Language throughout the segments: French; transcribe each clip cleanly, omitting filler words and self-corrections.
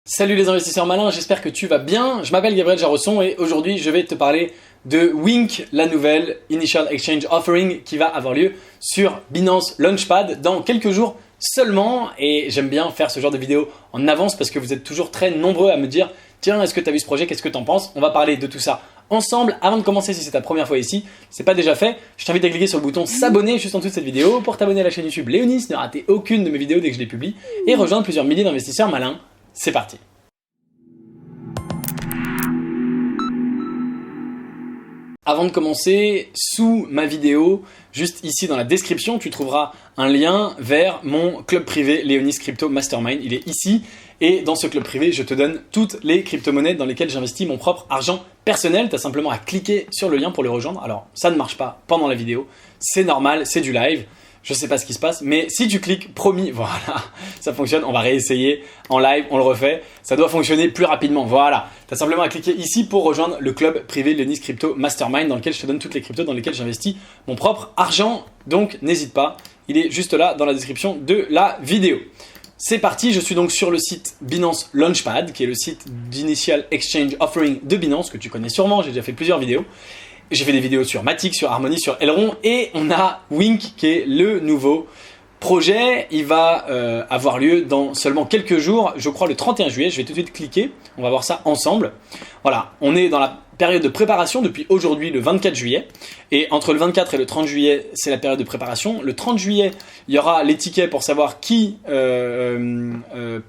Salut les investisseurs malins, j'espère que tu vas bien. Je m'appelle Gabriel Jarosson et aujourd'hui je vais te parler de Wink, la nouvelle Initial Exchange Offering qui va avoir lieu sur Binance Launchpad dans quelques jours seulement. Et j'aime bien faire ce genre de vidéo en avance parce que vous êtes toujours très nombreux à me dire tiens, est-ce que tu as vu ce projet, qu'est-ce que tu en penses? On va parler de tout ça ensemble. Avant de commencer, si c'est ta première fois ici, c'est pas déjà fait, je t'invite à cliquer sur le bouton s'abonner juste en dessous de cette vidéo pour t'abonner à la chaîne YouTube Léonis, ne rater aucune de mes vidéos dès que je les publie et rejoindre plusieurs milliers d'investisseurs malins. C'est parti. Avant de commencer, sous ma vidéo, juste ici dans la description, tu trouveras un lien vers mon club privé Léonis Crypto Mastermind. Il est ici et dans ce club privé, je te donne toutes les crypto-monnaies dans lesquelles j'investis mon propre argent personnel. Tu as simplement à cliquer sur le lien pour le rejoindre. Alors, ça ne marche pas pendant la vidéo, c'est normal, c'est du live. Je sais pas ce qui se passe, mais si tu cliques, promis, voilà, ça fonctionne, on va réessayer en live, on le refait, ça doit fonctionner plus rapidement, voilà. Tu as simplement à cliquer ici pour rejoindre le club privé Léonis Crypto Mastermind dans lequel je te donne toutes les cryptos dans lesquelles j'investis mon propre argent, donc n'hésite pas, il est juste là dans la description de la vidéo. C'est parti, je suis donc sur le site Binance Launchpad, qui est le site d'Initial Exchange Offering de Binance, que tu connais sûrement, j'ai déjà fait plusieurs vidéos. J'ai fait des vidéos sur Matic, sur Harmony, sur Elrond et on a Wink qui est le nouveau projet. Il va avoir lieu dans seulement quelques jours, je crois le 31 juillet. Je vais tout de suite cliquer, on va voir ça ensemble. Voilà, on est dans la période de préparation depuis aujourd'hui le 24 juillet. Et entre le 24 et le 30 juillet, c'est la période de préparation. Le 30 juillet, il y aura les tickets pour savoir qui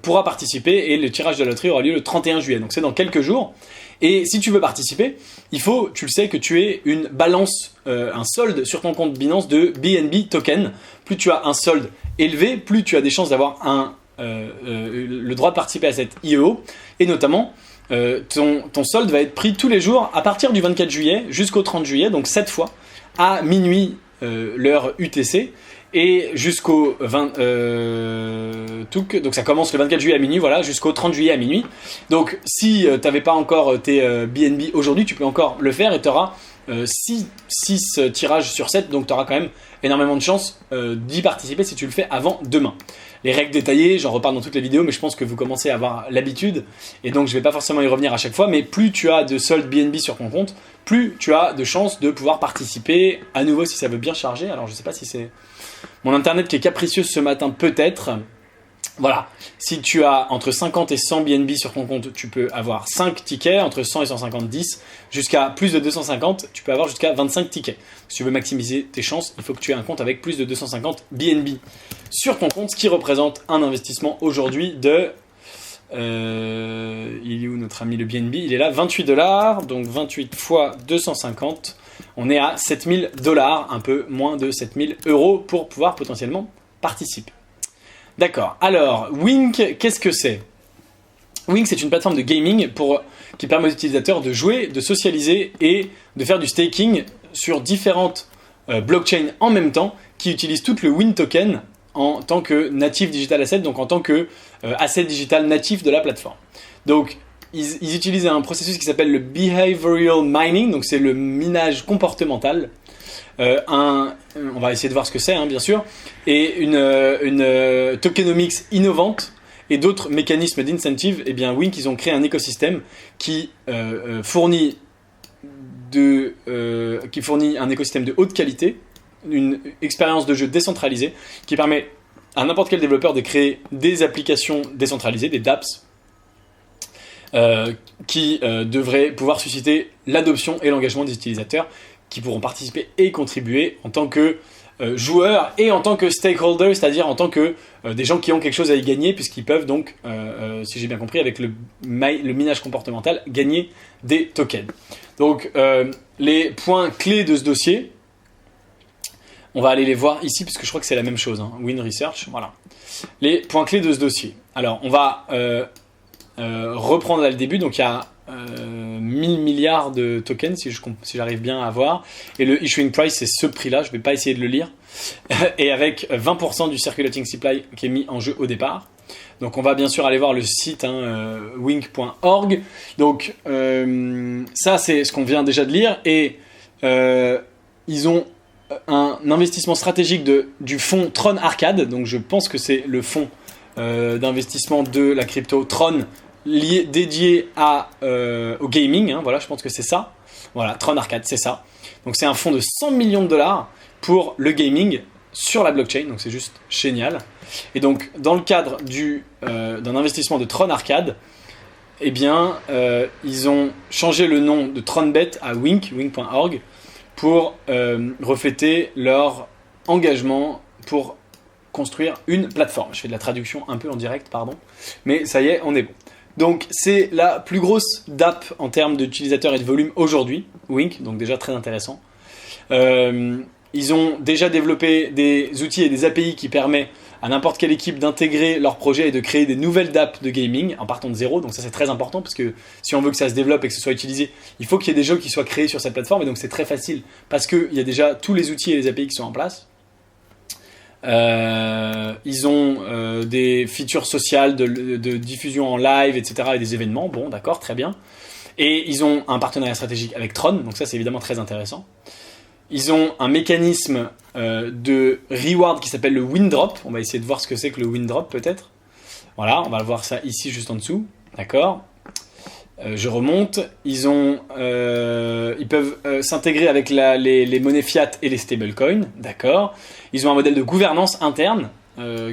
pourra participer et le tirage de la loterie aura lieu le 31 juillet. Donc c'est dans quelques jours. Et si tu veux participer, il faut, tu le sais, que tu aies une balance, un solde sur ton compte Binance de BNB token. Plus tu as un solde élevé, plus tu as des chances d'avoir le droit de participer à cette IEO. Et notamment, ton solde va être pris tous les jours à partir du 24 juillet jusqu'au 30 juillet, donc 7 fois, à minuit l'heure UTC. Et jusqu'au 20, donc ça commence le 24 juillet à minuit, voilà, jusqu'au 30 juillet à minuit. Donc si tu n'avais pas encore tes BNB aujourd'hui, tu peux encore le faire et tu auras 6 tirages sur 7, donc tu auras quand même énormément de chances d'y participer si tu le fais avant demain. Les règles détaillées, j'en reparle dans toutes les vidéos, mais je pense que vous commencez à avoir l'habitude et donc je ne vais pas forcément y revenir à chaque fois, mais plus tu as de solde BNB sur ton compte, plus tu as de chances de pouvoir participer à nouveau si ça veut bien charger. Alors je ne sais pas si c'est mon internet qui est capricieux ce matin, peut-être. Voilà, si tu as entre 50 et 100 BNB sur ton compte, tu peux avoir 5 tickets, entre 100 et 150, 10, jusqu'à plus de 250, tu peux avoir jusqu'à 25 tickets. Si tu veux maximiser tes chances, il faut que tu aies un compte avec plus de 250 BNB sur ton compte, ce qui représente un investissement aujourd'hui de... il est où notre ami le BNB? Il est là, 28 $, donc 28 fois 250, on est à 7000 $, un peu moins de 7000 € pour pouvoir potentiellement participer. D'accord, alors Wink, qu'est-ce que c'est? Wink, c'est une plateforme de gaming qui permet aux utilisateurs de jouer, de socialiser et de faire du staking sur différentes blockchains en même temps qui utilisent tout le Wink token en tant que native digital asset, donc en tant que asset digital natif de la plateforme. Donc, ils utilisent un processus qui s'appelle le behavioral mining, donc c'est le minage comportemental. On va essayer de voir ce que c'est, hein, bien sûr, et une tokenomics innovante et d'autres mécanismes d'incentive. Et bien Wink, ils ont créé un écosystème qui fournit un écosystème de haute qualité, une expérience de jeu décentralisée qui permet à n'importe quel développeur de créer des applications décentralisées, des dApps, qui devraient pouvoir susciter l'adoption et l'engagement des utilisateurs qui pourront participer et contribuer en tant que joueurs et en tant que stakeholders, c'est-à-dire en tant que des gens qui ont quelque chose à y gagner, puisqu'ils peuvent donc, si j'ai bien compris, avec le minage comportemental, gagner des tokens. Donc, les points clés de ce dossier, on va aller les voir ici, puisque je crois que c'est la même chose, hein, Win Research, voilà. Les points clés de ce dossier. Alors, on va reprendre là le début, donc il y a 1000 milliards de tokens si j'arrive bien à voir, et le issuing price c'est ce prix là, je vais pas essayer de le lire, et avec 20% du circulating supply qui est mis en jeu au départ. Donc on va bien sûr aller voir le site, hein, wink.org. Donc ça c'est ce qu'on vient déjà de lire, et ils ont un investissement stratégique du fonds Tron Arcade, donc je pense que c'est le fonds d'investissement de la crypto Tron dédié au gaming, hein, voilà, je pense que c'est ça. Voilà, Tron Arcade, c'est ça. Donc c'est un fonds de 100 millions de dollars pour le gaming sur la blockchain, donc c'est juste génial. Et donc dans le cadre d'un investissement de Tron Arcade, eh bien, ils ont changé le nom de TronBet à wink.org pour refléter leur engagement pour construire une plateforme. Je fais de la traduction un peu en direct, pardon, mais ça y est, on est bon. Donc c'est la plus grosse DApp en termes d'utilisateurs et de volume aujourd'hui, Wink, donc déjà très intéressant. Ils ont déjà développé des outils et des API qui permettent à n'importe quelle équipe d'intégrer leur projet et de créer des nouvelles DApp de gaming en partant de zéro. Donc ça c'est très important parce que si on veut que ça se développe et que ce soit utilisé, il faut qu'il y ait des jeux qui soient créés sur cette plateforme et donc c'est très facile parce qu'il y a déjà tous les outils et les API qui sont en place. Ils ont des features sociales de diffusion en live, etc. et des événements. Bon, d'accord, très bien. Et ils ont un partenariat stratégique avec Tron, donc ça c'est évidemment très intéressant. Ils ont un mécanisme de reward qui s'appelle le win drop. On va essayer de voir ce que c'est que le win drop peut-être. Voilà, on va voir ça ici juste en dessous. D'accord. Je remonte. Ils peuvent s'intégrer avec les monnaies fiat et les stablecoins. D'accord. Ils ont un modèle de gouvernance interne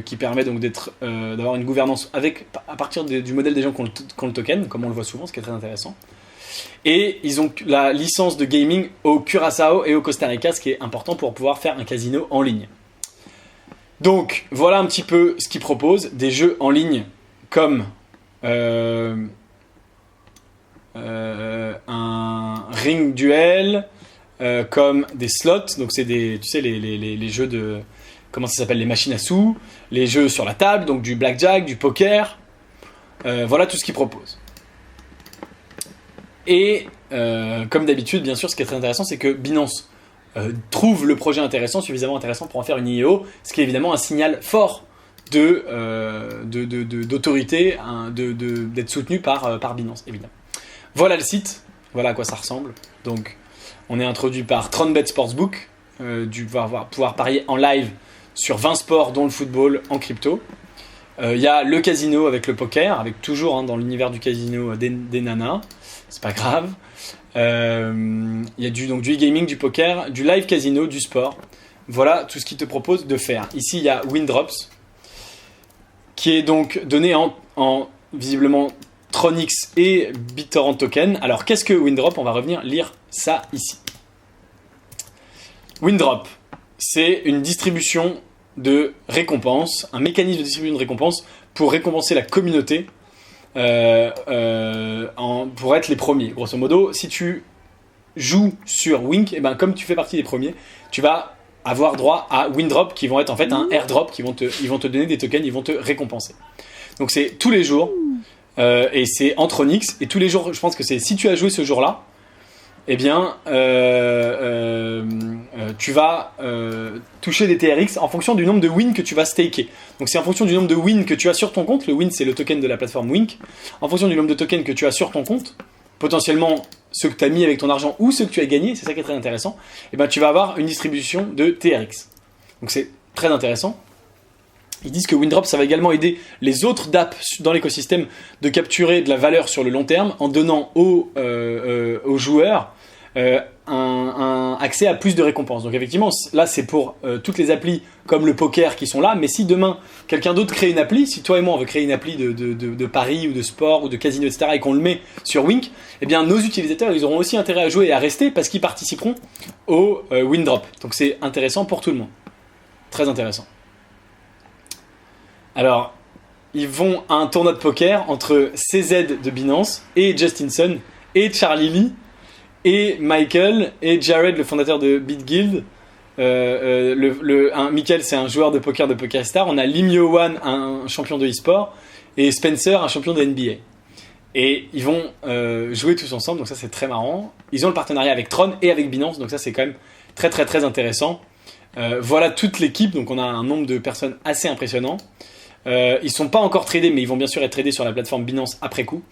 qui permet donc d'avoir une gouvernance à partir du modèle des gens qui ont le token, comme on le voit souvent, ce qui est très intéressant. Et ils ont la licence de gaming au Curaçao et au Costa Rica, ce qui est important pour pouvoir faire un casino en ligne. Donc voilà un petit peu ce qu'ils proposent, des jeux en ligne comme un ring duel, comme des slots, donc c'est tu sais les jeux de, comment ça s'appelle, les machines à sous, les jeux sur la table, donc du blackjack, du poker, voilà tout ce qu'ils proposent. Et comme d'habitude, bien sûr, ce qui est très intéressant, c'est que Binance trouve le projet suffisamment intéressant pour en faire une IEO, ce qui est évidemment un signal fort d'autorité, d'être soutenu par Binance, évidemment. Voilà le site, voilà à quoi ça ressemble. Donc, on est introduit par TronBet Sportsbook, pouvoir parier en live sur 20 sports, dont le football, en crypto. Il y a le casino avec le poker, avec toujours dans l'univers du casino des nanas. C'est pas grave. Il y a du e-gaming, du poker, du live casino, du sport. Voilà tout ce qu'ils te proposent de faire. Ici, il y a Windrops, qui est donc donné en visiblement Tronix et BitTorrent Token. Alors, qu'est-ce que Windrop ? On va revenir lire ça ici. Windrop, c'est une distribution de récompenses, un mécanisme de distribution de récompenses pour récompenser la communauté. Pour être les premiers. Grosso modo, si tu joues sur Wink, et ben comme tu fais partie des premiers, tu vas avoir droit à Windrop qui vont être en fait un airdrop, ils vont te donner des tokens, ils vont te récompenser. Donc c'est tous les jours et c'est en Tronix et tous les jours, je pense que c'est si tu as joué ce jour-là, eh bien tu vas toucher des TRX en fonction du nombre de wins que tu vas staker. Donc c'est en fonction du nombre de wins que tu as sur ton compte. Le win, c'est le token de la plateforme Wink. En fonction du nombre de tokens que tu as sur ton compte, potentiellement ceux que tu as mis avec ton argent ou ceux que tu as gagnés, c'est ça qui est très intéressant, et ben tu vas avoir une distribution de TRX. Donc c'est très intéressant. Ils disent que Windrop, ça va également aider les autres DApp dans l'écosystème de capturer de la valeur sur le long terme en donnant aux joueurs un accès à plus de récompenses. Donc effectivement, là c'est pour toutes les applis comme le poker qui sont là, mais si demain quelqu'un d'autre crée une appli, si toi et moi on veut créer une appli de paris ou de sport ou de casino, etc., et qu'on le met sur Wink, eh bien nos utilisateurs ils auront aussi intérêt à jouer et à rester parce qu'ils participeront au Windrop. Donc c'est intéressant pour tout le monde. Très intéressant. Alors, ils vont à un tournoi de poker entre CZ de Binance et Justin Sun et Charlie Lee et Michael et Jared, le fondateur de BitGuild. Michael, c'est un joueur de Poker Star. On a Lim Yo-Wan, un champion de e-sport, et Spencer, un champion de NBA. Et ils vont jouer tous ensemble, donc ça c'est très marrant. Ils ont le partenariat avec Tron et avec Binance, donc ça c'est quand même très très très intéressant. Voilà toute l'équipe, donc on a un nombre de personnes assez impressionnant. Ils sont pas encore tradés, mais ils vont bien sûr être tradés sur la plateforme Binance après coup.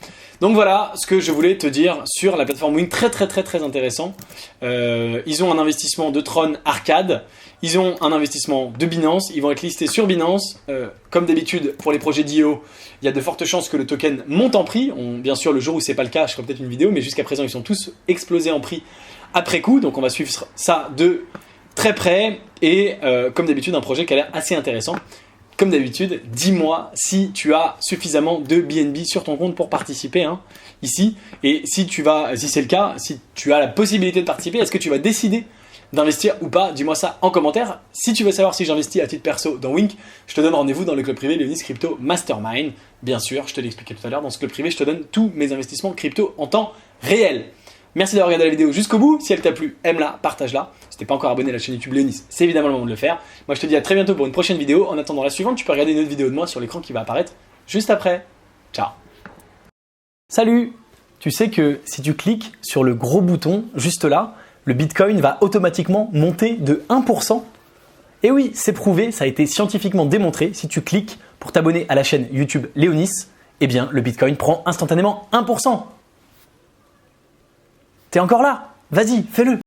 Donc voilà ce que je voulais te dire sur la plateforme Wing, très intéressant. Ils ont un investissement de Tron Arcade, ils ont un investissement de Binance, ils vont être listés sur Binance. Comme d'habitude pour les projets d'IO, il y a de fortes chances que le token monte en prix. Bien sûr, le jour où c'est pas le cas, je ferai peut-être une vidéo, mais jusqu'à présent ils sont tous explosés en prix après coup, donc on va suivre ça de très près. Et comme d'habitude, un projet qui a l'air assez intéressant. Comme d'habitude, dis-moi si tu as suffisamment de BNB sur ton compte pour participer ici. Et si c'est le cas, si tu as la possibilité de participer, est-ce que tu vas décider d'investir ou pas? Dis-moi ça en commentaire. Si tu veux savoir si j'investis à titre perso dans Wink, je te donne rendez-vous dans le club privé Leonis Crypto Mastermind. Bien sûr, je te l'ai expliqué tout à l'heure, dans ce club privé, je te donne tous mes investissements crypto en temps réel. Merci d'avoir regardé la vidéo jusqu'au bout. Si elle t'a plu, aime-la, partage-la. Si t'es pas encore abonné à la chaîne YouTube Leonis, c'est évidemment le moment de le faire. Moi, je te dis à très bientôt pour une prochaine vidéo. En attendant la suivante, tu peux regarder une autre vidéo de moi sur l'écran qui va apparaître juste après. Ciao. Salut! Tu sais que si tu cliques sur le gros bouton juste là, le Bitcoin va automatiquement monter de 1%. Et oui, c'est prouvé, ça a été scientifiquement démontré. Si tu cliques pour t'abonner à la chaîne YouTube Leonis, eh bien, le Bitcoin prend instantanément 1%. T'es encore là? Vas-y, fais-le!